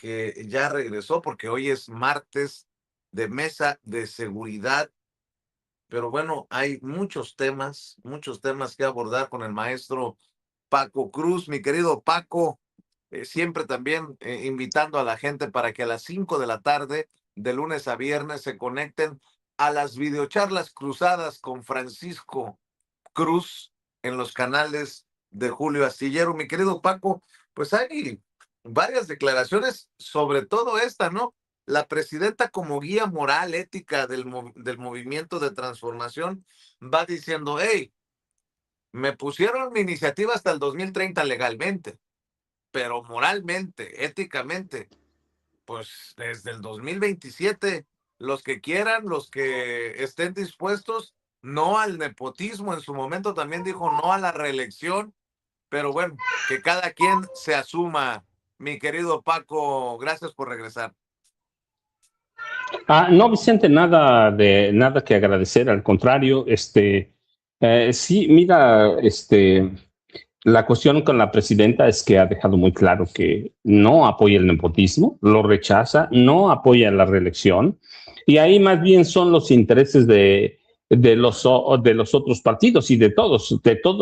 que ya regresó, porque hoy es martes de mesa de seguridad. Pero bueno, hay muchos temas que abordar con el maestro Paco Cruz. Mi querido Paco, siempre también invitando a la gente para que a las 5 de la tarde, de lunes a viernes, se conecten a las videocharlas cruzadas con Francisco Cruz en los canales de Julio Astillero. Mi querido Paco, pues hay varias declaraciones, sobre todo esta, ¿no? La presidenta, como guía moral, ética del movimiento de transformación, va diciendo: hey, me pusieron mi iniciativa hasta el 2030 legalmente, pero moralmente, éticamente, pues desde el 2027, los que quieran, los que estén dispuestos, no al nepotismo. En su momento también dijo no a la reelección, pero bueno, que cada quien se asuma. Mi querido Paco, gracias por regresar. No, Vicente, nada que agradecer, al contrario, sí, mira, la cuestión con la presidenta es que ha dejado muy claro que no apoya el nepotismo, lo rechaza, no apoya la reelección, y ahí más bien son los intereses de los otros partidos y de todos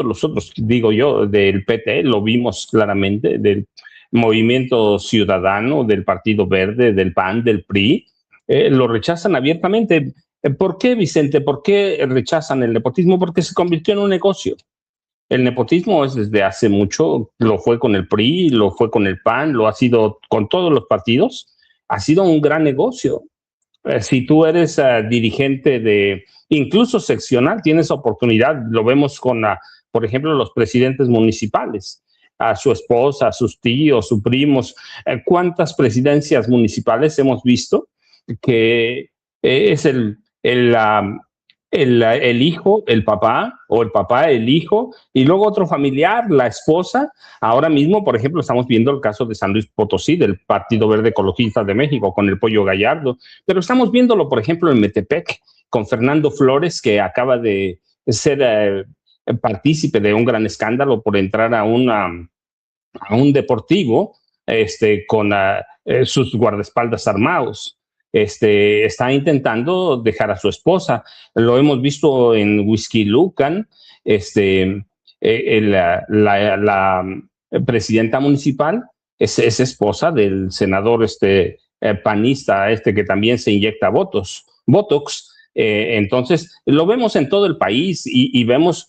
los otros, digo yo, del PT, lo vimos claramente, del Movimiento Ciudadano, del Partido Verde, del PAN, del PRI, lo rechazan abiertamente. ¿Por qué, Vicente? ¿Por qué rechazan el nepotismo? Porque se convirtió en un negocio. El nepotismo es desde hace mucho, lo fue con el PRI, lo fue con el PAN, lo ha sido con todos los partidos, ha sido un gran negocio. Si tú eres dirigente de, incluso seccional, tienes oportunidad, lo vemos con, por ejemplo, los presidentes municipales, a su esposa, a sus tíos, sus primos. ¿Cuántas presidencias municipales hemos visto que es el hijo, el papá, o el papá, el hijo, y luego otro familiar, la esposa? Ahora mismo, por ejemplo, estamos viendo el caso de San Luis Potosí, del Partido Verde Ecologista de México, con el Pollo Gallardo, pero estamos viéndolo, por ejemplo, en Metepec, con Fernando Flores, que acaba de ser partícipe de un gran escándalo por entrar a un deportivo con sus guardaespaldas armados. Está intentando dejar a su esposa. Lo hemos visto en Whisky Lucan, la presidenta municipal es esposa del senador panista, que también se inyecta Botox. Entonces, lo vemos en todo el país y vemos,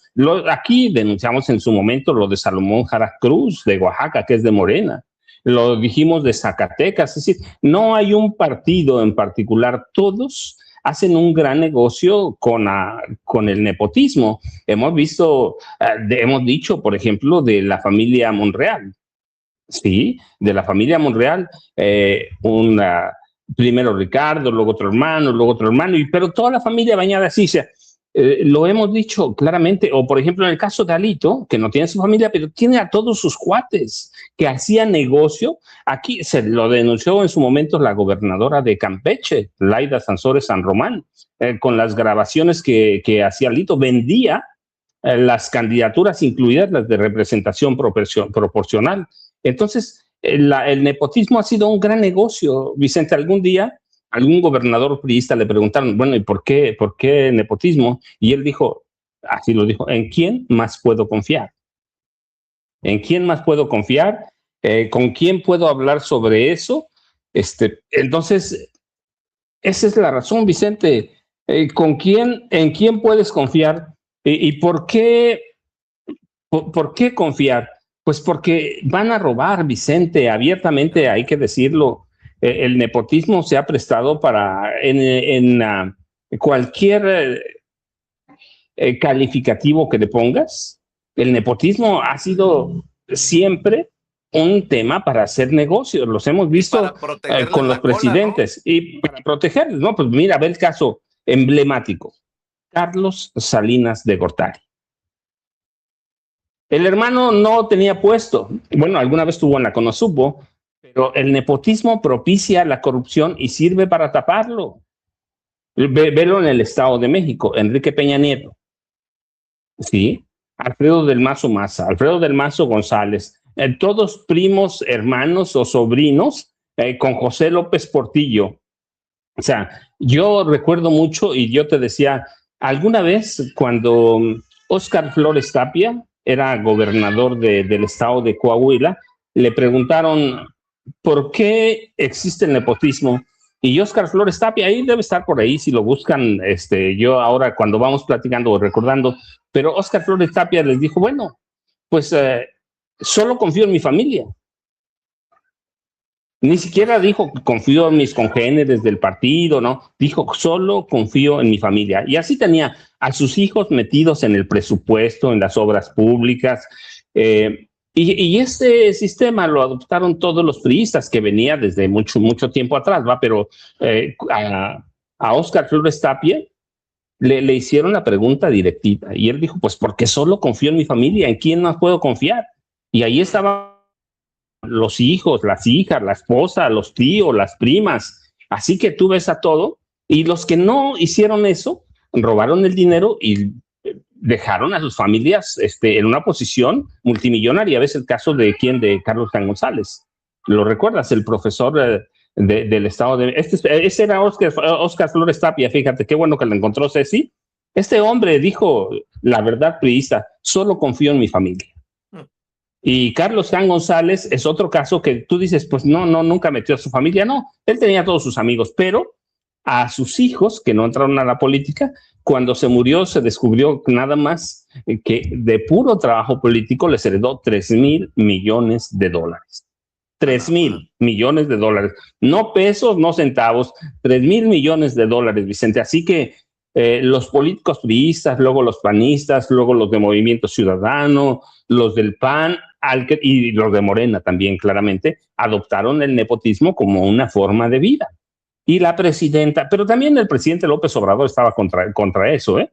aquí denunciamos en su momento lo de Salomón Jara Cruz, de Oaxaca, que es de Morena. Lo dijimos de Zacatecas, es decir, no hay un partido en particular, todos hacen un gran negocio con el nepotismo. Hemos visto, hemos dicho, por ejemplo, de la familia Monreal, ¿sí? De la familia Monreal, primero Ricardo, luego otro hermano, pero toda la familia bañada así, o sea, lo hemos dicho claramente. O por ejemplo en el caso de Alito, que no tiene su familia, pero tiene a todos sus cuates que hacían negocio. Aquí se lo denunció en su momento la gobernadora de Campeche, Laida Sansores San Román, con las grabaciones que hacía Alito. Vendía las candidaturas, incluidas las de representación proporcional. Entonces, el nepotismo ha sido un gran negocio. Vicente, algún día algún gobernador priista le preguntaron, bueno, ¿y por qué nepotismo? Y él dijo, así lo dijo: ¿en quién más puedo confiar? ¿En quién más puedo confiar? ¿Con quién puedo hablar sobre eso? Entonces, esa es la razón, Vicente. ¿En quién puedes confiar? ¿Y por qué confiar? Pues porque van a robar, Vicente, abiertamente, hay que decirlo. El nepotismo se ha prestado para en cualquier calificativo que le pongas. El nepotismo ha sido siempre un tema para hacer negocios. Los hemos visto con los presidentes, ¿no? Y para protegerlos, ¿no? Pues mira, ve el caso emblemático: Carlos Salinas de Gortari. El hermano no tenía puesto. Bueno, alguna vez estuvo en la Conosupo, pero el nepotismo propicia la corrupción y sirve para taparlo. Velo en el Estado de México: Enrique Peña Nieto, ¿sí? Alfredo del Mazo Maza, Alfredo del Mazo González, todos primos, hermanos o sobrinos con José López Portillo. O sea, yo recuerdo mucho y yo te decía, alguna vez cuando Óscar Flores Tapia era gobernador del estado de Coahuila, le preguntaron por qué existe el nepotismo. Y Óscar Flores Tapia, ahí debe estar por ahí, si lo buscan, yo ahora cuando vamos platicando o recordando, pero Óscar Flores Tapia les dijo, bueno, pues solo confío en mi familia. Ni siquiera dijo que confío en mis congéneres del partido, ¿no? Dijo, solo confío en mi familia. Y así tenía a sus hijos metidos en el presupuesto, en las obras públicas. Y este sistema lo adoptaron todos los priistas, que venía desde mucho tiempo atrás, ¿va? Pero a Óscar Flores Tapia le hicieron la pregunta directita. Y él dijo, pues porque solo confío en mi familia, ¿en quién más puedo confiar? Y ahí estaba los hijos, las hijas, la esposa, los tíos, las primas. Así que tú ves a todo y los que no hicieron eso, robaron el dinero y dejaron a sus familias en una posición multimillonaria. ¿Ves el caso de quién? De Carlos Jan González. ¿Lo recuerdas? El profesor del estado de... Ese era Óscar Flores Tapia, fíjate, qué bueno que lo encontró Ceci. Este hombre dijo la verdad priista, solo confío en mi familia. Y Carlos Jan González es otro caso que tú dices, pues no, nunca metió a su familia. No, él tenía a todos sus amigos, pero a sus hijos que no entraron a la política, cuando se murió se descubrió nada más que de puro trabajo político les heredó 3,000 millones de dólares. 3,000 millones de dólares. No pesos, no centavos, 3,000 millones de dólares, Vicente. Así que los políticos priistas, luego los panistas, luego los de Movimiento Ciudadano, los del PAN y los de Morena también, claramente, adoptaron el nepotismo como una forma de vida. Y la presidenta, pero también el presidente López Obrador estaba contra eso, ¿eh?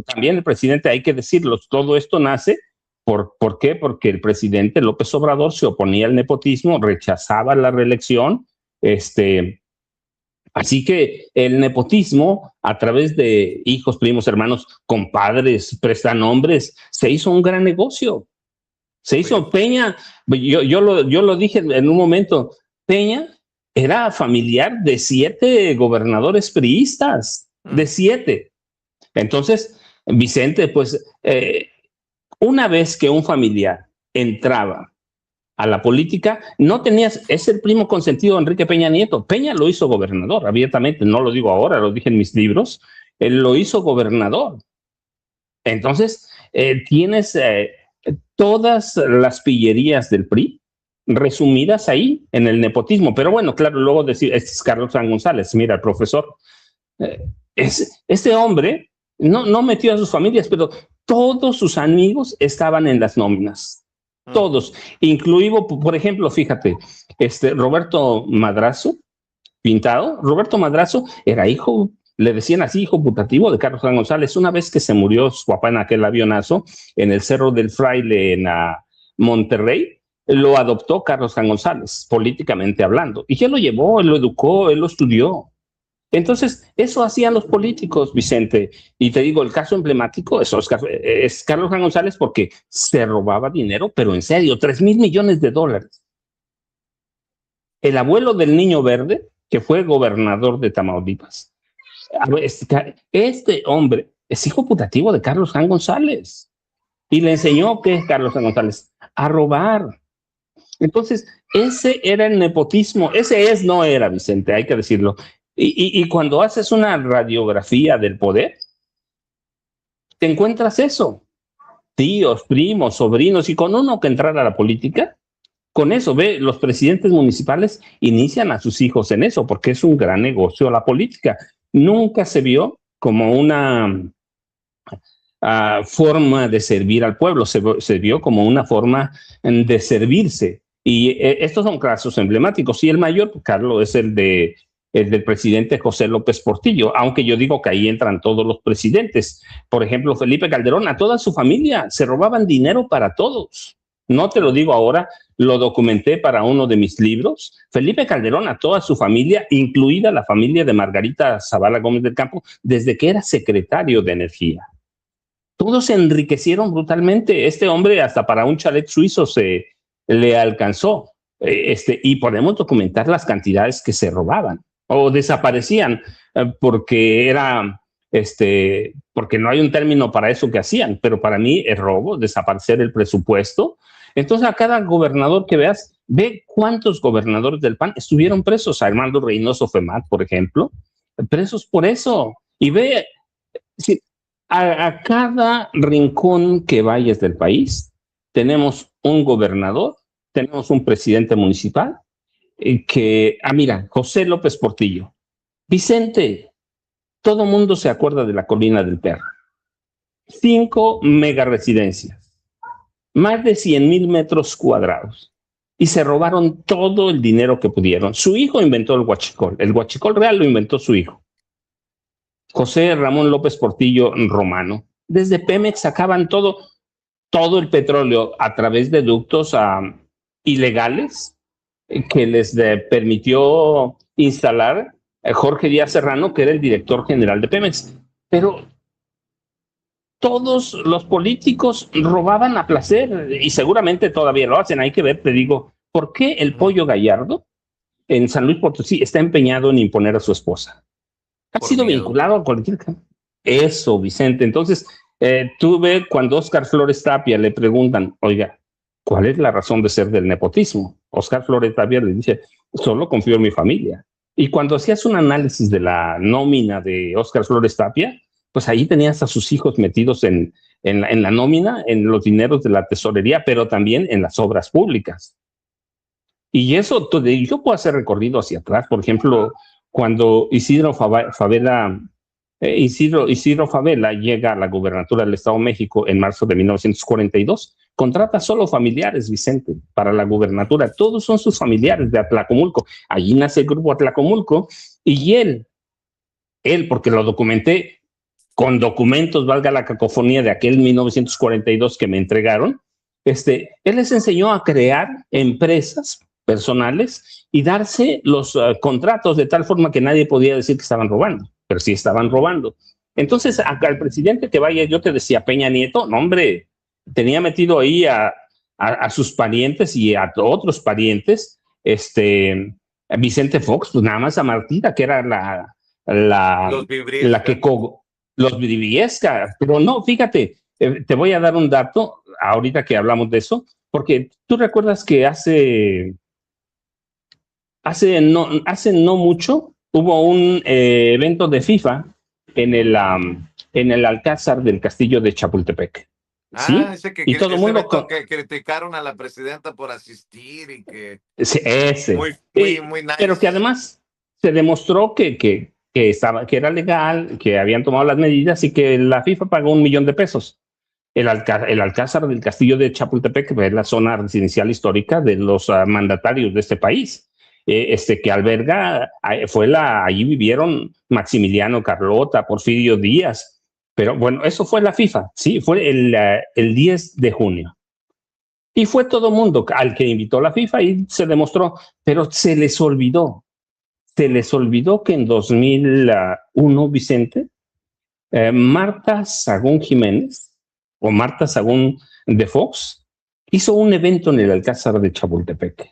También el presidente, hay que decirlo, todo esto nace, ¿por qué? Porque el presidente López Obrador se oponía al nepotismo, rechazaba la reelección, así que el nepotismo, a través de hijos, primos, hermanos, compadres, prestanombres, se hizo un gran negocio. Se hizo Peña, yo lo dije en un momento, Peña era familiar de 7 gobernadores priistas, de 7. Entonces, Vicente, pues, una vez que un familiar entraba a la política, no tenías, es el primo consentido de Enrique Peña Nieto. Peña lo hizo gobernador, abiertamente, no lo digo ahora, lo dije en mis libros, él lo hizo gobernador. Entonces, tienes todas las pillerías del PRI resumidas ahí en el nepotismo. Pero bueno, claro, luego decir, este es Carlos Jan González, mira, el profesor, este hombre no metió a sus familias, pero todos sus amigos estaban en las nóminas. Todos, incluido, por ejemplo, fíjate, Roberto Madrazo Pintado. Roberto Madrazo era hijo, le decían así, hijo putativo de Carlos Jan González. Una vez que se murió su papá en aquel avionazo en el Cerro del Fraile en Monterrey, lo adoptó Carlos Jan González, políticamente hablando. Y él lo llevó, él lo educó, él lo estudió. Entonces, eso hacían los políticos, Vicente. Y te digo, el caso emblemático es Carlos Jan González porque se robaba dinero, pero en serio, 3,000 millones de dólares. El abuelo del Niño Verde, que fue gobernador de Tamaulipas, este hombre es hijo putativo de Carlos Jan González. Y le enseñó, ¿qué es Carlos Jan González? A robar. Entonces, ese era el nepotismo. No era, Vicente, hay que decirlo. Y cuando haces una radiografía del poder, te encuentras eso. Tíos, primos, sobrinos, y con uno que entrar a la política, con eso, los presidentes municipales inician a sus hijos en eso, porque es un gran negocio la política. Nunca se vio como una forma de servir al pueblo, se vio como una forma de servirse. Y estos son casos emblemáticos. Y el mayor, Carlos, es el del presidente José López Portillo, aunque yo digo que ahí entran todos los presidentes. Por ejemplo, Felipe Calderón, a toda su familia se robaban dinero para todos. No te lo digo ahora, lo documenté para uno de mis libros. Felipe Calderón, a toda su familia, incluida la familia de Margarita Zavala Gómez del Campo, desde que era secretario de Energía. Todos se enriquecieron brutalmente. Este hombre hasta para un chalet suizo le alcanzó. Y podemos documentar las cantidades que se robaban o desaparecían, porque porque no hay un término para eso que hacían, pero para mí es robo, desaparecer el presupuesto. Entonces, a cada gobernador que veas, ve cuántos gobernadores del PAN estuvieron presos. A Armando Reynoso Femat, por ejemplo, presos por eso. Y ve, si, a cada rincón que vayas del país, tenemos un gobernador, tenemos un presidente municipal, mira, José López Portillo, Vicente, todo mundo se acuerda de la Colina del Perro. 5 mega residencias, más de 100,000 metros cuadrados, y se robaron todo el dinero que pudieron. Su hijo inventó el huachicol real lo inventó su hijo, José Ramón López Portillo Romano. Desde Pemex sacaban todo el petróleo a través de ductos ilegales que les permitió instalar Jorge Díaz Serrano, que era el director general de Pemex. Pero todos los políticos robaban a placer, y seguramente todavía lo hacen. Hay que ver, te digo, ¿por qué el Pollo Gallardo en San Luis Potosí está empeñado en imponer a su esposa? Ha sido vinculado a cualquier... Eso, Vicente. Entonces, tú ves cuando Óscar Flores Tapia le preguntan, oiga, ¿cuál es la razón de ser del nepotismo? Óscar Flores Tapia le dice, solo confío en mi familia. Y cuando hacías un análisis de la nómina de Óscar Flores Tapia, pues ahí tenías a sus hijos metidos en la nómina, en los dineros de la tesorería, pero también en las obras públicas. Y eso, yo puedo hacer recorrido hacia atrás. Por ejemplo, cuando Isidro Favela llega a la gubernatura del Estado de México en marzo de 1942, contrata solo familiares, Vicente, para la gubernatura. Todos son sus familiares de Atlacomulco. Allí nace el grupo Atlacomulco, y él, porque lo documenté con documentos, valga la cacofonía de aquel 1942 que me entregaron, él les enseñó a crear empresas personales y darse los contratos de tal forma que nadie podía decir que estaban robando, pero sí estaban robando. Entonces, al presidente que vaya, yo te decía, Peña Nieto, no, hombre, tenía metido ahí a sus parientes y a otros parientes, a Vicente Fox, pues nada más a Martita, que era la que los Briviesca, pero no, fíjate, te voy a dar un dato ahorita que hablamos de eso, porque tú recuerdas que hace no mucho hubo un evento de FIFA en el Alcázar del Castillo de Chapultepec. ¿Sí? Ese y todo el mundo que criticaron a la presidenta por asistir y que ese muy nice. Pero que además se demostró que era legal, que habían tomado las medidas y que la FIFA pagó $1 millón. El Alcázar del Castillo de Chapultepec, que es la zona residencial histórica de los mandatarios de este país, que alberga, allí vivieron Maximiliano, Carlota, Porfirio Díaz. Pero bueno, eso fue la FIFA, sí, fue el 10 de junio. Y fue todo mundo al que invitó la FIFA y se demostró, pero se les olvidó que en 2001, Vicente, Marta Sagún Jiménez, o Marta Sagún de Fox, hizo un evento en el Alcázar de Chapultepec.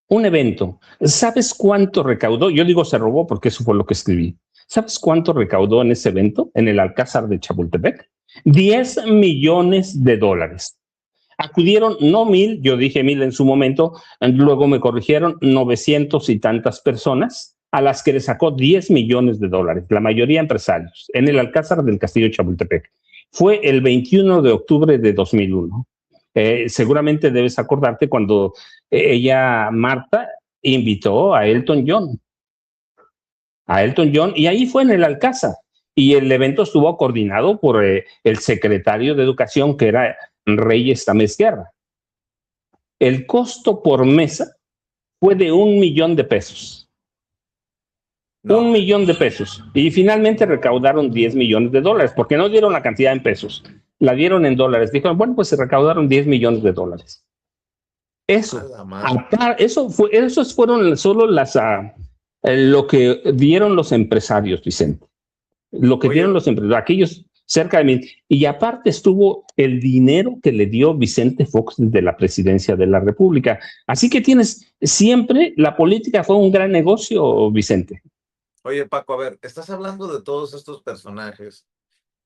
Un evento. ¿Sabes cuánto recaudó? Yo digo se robó porque eso fue lo que escribí. ¿Sabes cuánto recaudó en ese evento, en el Alcázar de Chapultepec? $10 millones. Acudieron, no 1,000, yo dije 1,000 en su momento, luego me corrigieron, 900 y tantas personas, a las que le sacó $10 millones, la mayoría empresarios, en el Alcázar del Castillo de Chapultepec. Fue el 21 de octubre de 2001. Seguramente debes acordarte cuando Marta, invitó a Elton John. Y ahí fue en el Alcázar. Y el evento estuvo coordinado por el secretario de Educación, que era Reyes Tamés Guerra. El costo por mesa fue de $1 millón. No. $1 millón. Y finalmente recaudaron $10 millones, porque no dieron la cantidad en pesos, la dieron en dólares. Dijeron, bueno, pues se recaudaron $10 millones. Esos fueron solo lo que dieron los empresarios, Vicente. Lo que dieron los empresarios, aquellos cerca de mí. Y aparte estuvo el dinero que le dio Vicente Fox de la presidencia de la República. Así que tienes siempre, la política fue un gran negocio, Vicente. Oye, Paco, a ver, estás hablando de todos estos personajes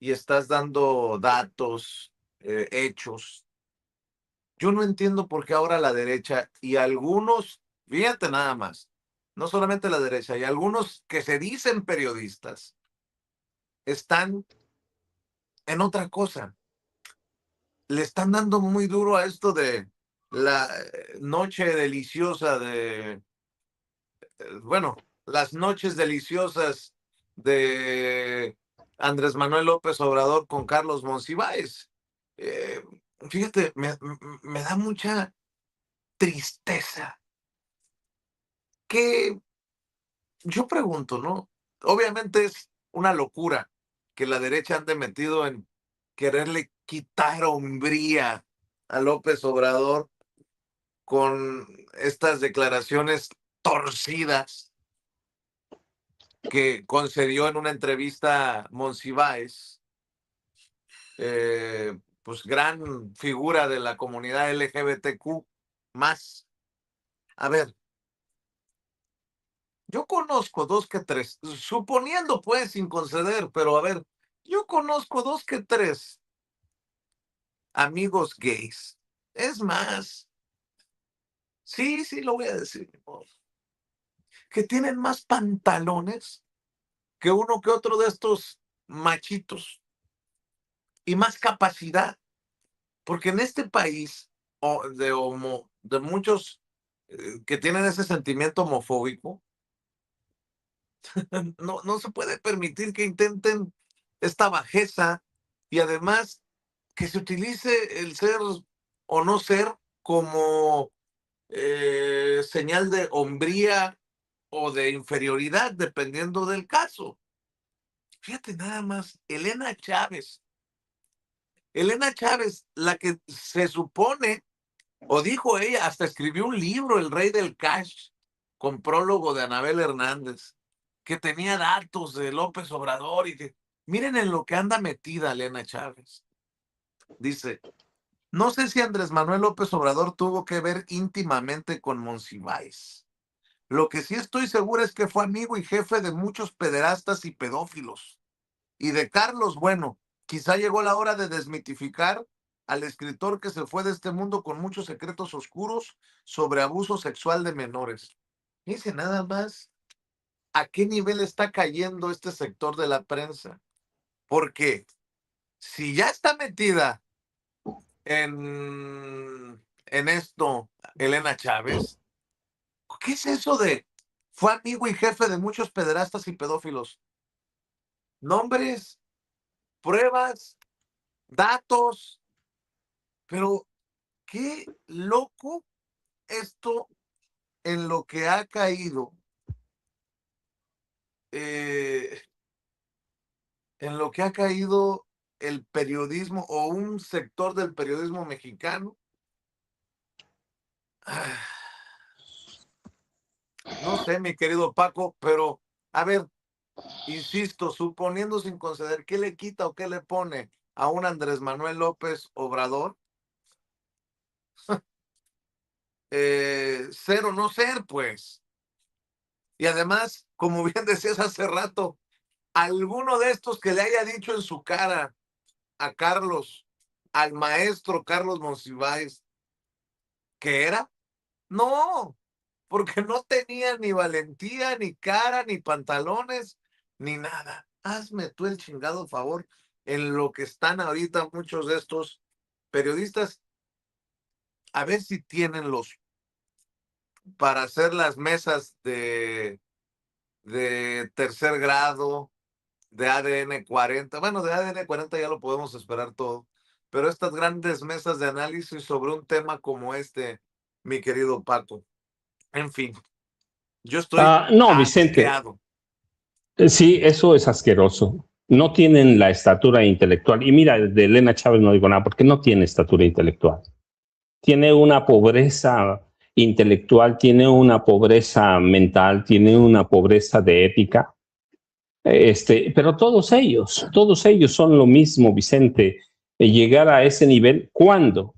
y estás dando datos, hechos. Yo no entiendo por qué ahora la derecha y algunos, fíjate nada más, no solamente la derecha, y algunos que se dicen periodistas están en otra cosa. Le están dando muy duro a esto de la noche deliciosa de, bueno, las noches deliciosas de Andrés Manuel López Obrador con Carlos Monsiváis. Eh, Fíjate, me da mucha tristeza que yo pregunto, ¿no? Obviamente es una locura que la derecha ande metido en quererle quitar hombría a López Obrador con estas declaraciones torcidas que concedió en una entrevista Monsiváis, pues gran figura de la comunidad LGBTQ más. A ver, yo conozco dos que tres, suponiendo pues sin conceder, pero a ver, yo conozco dos que tres amigos gays. Es más, sí, sí, lo voy a decir, que tienen más pantalones que uno que otro de estos machitos y más capacidad, porque en este país de muchos que tienen ese sentimiento homofóbico, no se puede permitir que intenten esta bajeza y además que se utilice el ser o no ser como señal de hombría o de inferioridad, dependiendo del caso. Fíjate nada más, Elena Chávez, la que se supone, o dijo ella, hasta escribió un libro, El Rey del Cash, con prólogo de Anabel Hernández, que tenía datos de López Obrador y que, miren en lo que anda metida Elena Chávez. Dice, no sé si Andrés Manuel López Obrador tuvo que ver íntimamente con Monsiváis. Lo que sí estoy seguro es que fue amigo y jefe de muchos pederastas y pedófilos. Y de Carlos, bueno, quizá llegó la hora de desmitificar al escritor que se fue de este mundo con muchos secretos oscuros sobre abuso sexual de menores. Dice nada más a qué nivel está cayendo este sector de la prensa. Porque si ya está metida en esto Elena Chávez, ¿qué es eso de fue amigo y jefe de muchos pederastas y pedófilos? Nombres, pruebas, datos, pero qué loco esto en lo que ha caído, eh, en lo que ha caído el periodismo o un sector del periodismo mexicano. No sé, mi querido Paco, pero a ver, insisto, suponiendo sin conceder, ¿qué le quita o qué le pone a un Andrés Manuel López Obrador? Ser o no ser, pues. Y además, como bien decías hace rato, alguno de estos que le haya dicho en su cara a Carlos, al maestro Carlos Monsiváis, que era, no, porque no tenía ni valentía, ni cara, ni pantalones, ni nada. Hazme tú el chingado favor en lo que están ahorita muchos de estos periodistas, a ver si tienen los para hacer las mesas de tercer grado, de ADN 40. Bueno, de ADN 40 ya lo podemos esperar todo. Pero estas grandes mesas de análisis sobre un tema como este, mi querido Paco. En fin, yo estoy No, Vicente, asqueado. sí, eso es asqueroso. No tienen la estatura intelectual. Y mira, de Elena Chávez no digo nada porque no tiene estatura intelectual. Tiene una pobreza intelectual, tiene una pobreza mental, tiene una pobreza de ética Pero todos ellos son lo mismo, Vicente. Llegar a ese nivel, ¿cuándo?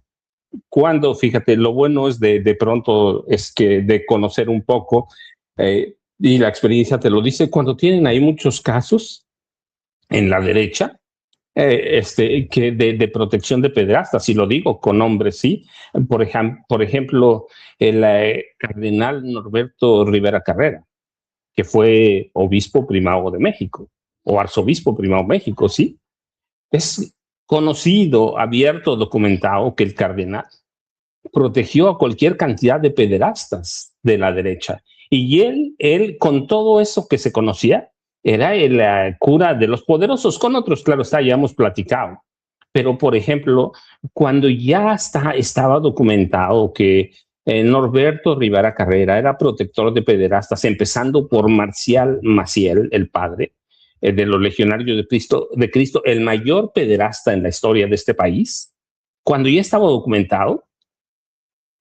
Cuando, fíjate, lo bueno es de pronto es que de conocer un poco, y la experiencia te lo dice, cuando tienen ahí muchos casos en la derecha, que de protección de pederastas, y lo digo con nombres, sí. Por ejemplo, el cardenal Norberto Rivera Carrera, que fue obispo primado de México, o arzobispo primado de México, sí. Es conocido, abierto, documentado que el cardenal protegió a cualquier cantidad de pederastas de la derecha. Y él con todo eso que se conocía, era el cura de los poderosos. Con otros, claro está, ya hemos platicado. Pero, por ejemplo, cuando ya estaba documentado que Norberto Rivera Carrera era protector de pederastas, empezando por Marcial Maciel, el padre de los legionarios de Cristo, el mayor pederasta en la historia de este país, cuando ya estaba documentado,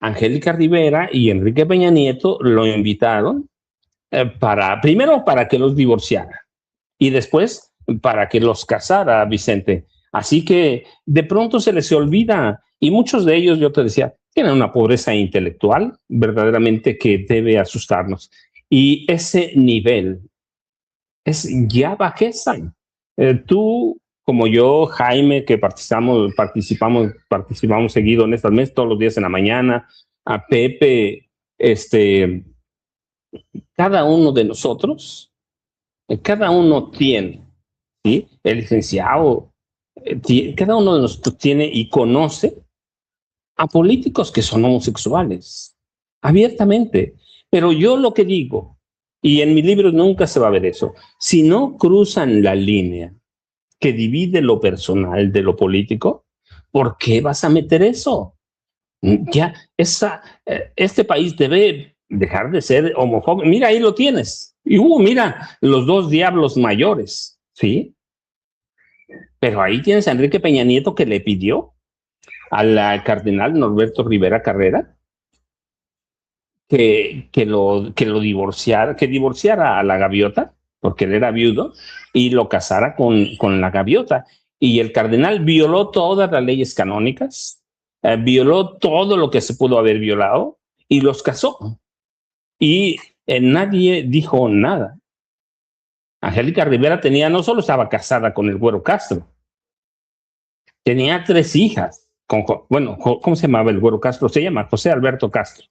Angélica Rivera y Enrique Peña Nieto lo invitaron primero para que los divorciara y después para que los casara, Vicente. Así que de pronto se les olvida, y muchos de ellos, yo te decía, tienen una pobreza intelectual verdaderamente que debe asustarnos. Y ese nivel es ya bajeza. Tú, como yo, Jaime, que participamos seguido en estas mesas todos los días en la mañana, a Pepe, cada uno de nosotros, cada uno tiene, ¿sí? El licenciado, cada uno de nosotros tiene y conoce a políticos que son homosexuales, abiertamente. Pero yo lo que digo, y en mi libro nunca se va a ver eso, si no cruzan la línea que divide lo personal de lo político, ¿por qué vas a meter eso? Ya, este país debe dejar de ser homofóbico. Mira, ahí lo tienes. Y mira, los dos diablos mayores, ¿sí? Pero ahí tienes a Enrique Peña Nieto que le pidió al cardenal Norberto Rivera Carrera que lo divorciara, que divorciara a la gaviota, porque él era viudo, y lo casara con la gaviota. Y el cardenal violó todas las leyes canónicas, violó todo lo que se pudo haber violado y los casó. Y nadie dijo nada. Angélica Rivera no solo estaba casada con el Güero Castro, tenía 3 hijas. Bueno, ¿cómo se llamaba el Güero Castro? Se llama José Alberto Castro.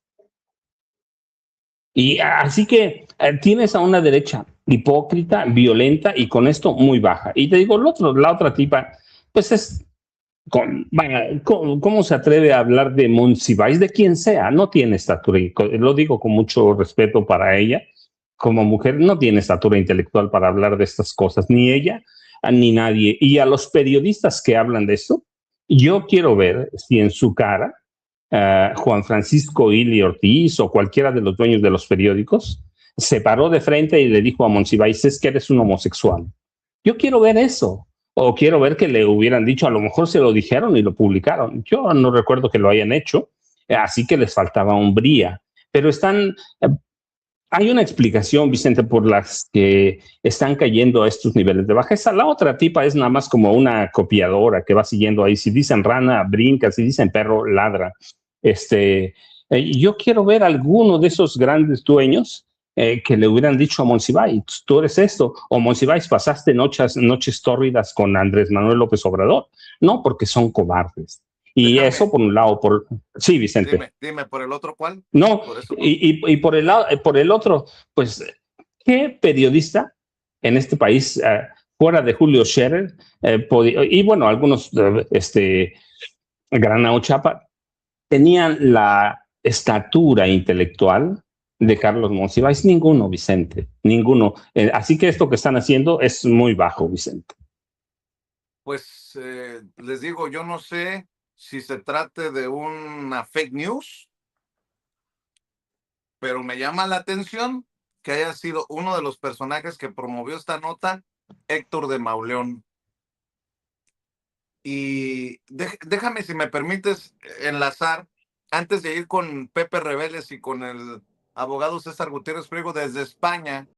Y así que tienes a una derecha hipócrita, violenta y con esto muy baja. Y te digo, la otra tipa, pues es, ¿cómo se atreve a hablar de Monsiváis, de quien sea? No tiene estatura, lo digo con mucho respeto para ella, como mujer, no tiene estatura intelectual para hablar de estas cosas, ni ella, ni nadie. Y a los periodistas que hablan de esto, yo quiero ver si en su cara Juan Francisco Ili Ortiz o cualquiera de los dueños de los periódicos se paró de frente y le dijo a Monsiváis, es que eres un homosexual. Yo quiero ver eso. O quiero ver que le hubieran dicho, a lo mejor se lo dijeron y lo publicaron. Yo no recuerdo que lo hayan hecho, así que les faltaba hombría. Pero hay una explicación, Vicente, por las que están cayendo a estos niveles de bajeza. La otra tipa es nada más como una copiadora que va siguiendo ahí. Si dicen rana, brinca, si dicen perro, ladra. Yo quiero ver a alguno de esos grandes dueños que le hubieran dicho a Monsiváis, tú eres esto, o Monsiváis, pasaste noches tórridas con Andrés Manuel López Obrador. No, porque son cobardes. Y Déjame, eso por un lado, sí, Vicente. dime, ¿por el otro cuál? No, Por eso. y por el otro, pues, ¿qué periodista en este país, fuera de Julio Scherer, y bueno, algunos, Granao Chapa, tenían la estatura intelectual de Carlos Monsiváis? Ninguno, Vicente, ninguno. Así que esto que están haciendo es muy bajo, Vicente. Pues les digo, yo no sé si se trate de una fake news, pero me llama la atención que haya sido uno de los personajes que promovió esta nota, Héctor de Mauleón. Y déjame, si me permites, enlazar, antes de ir con Pepe Rebeles y con el abogado César Gutiérrez Priego desde España,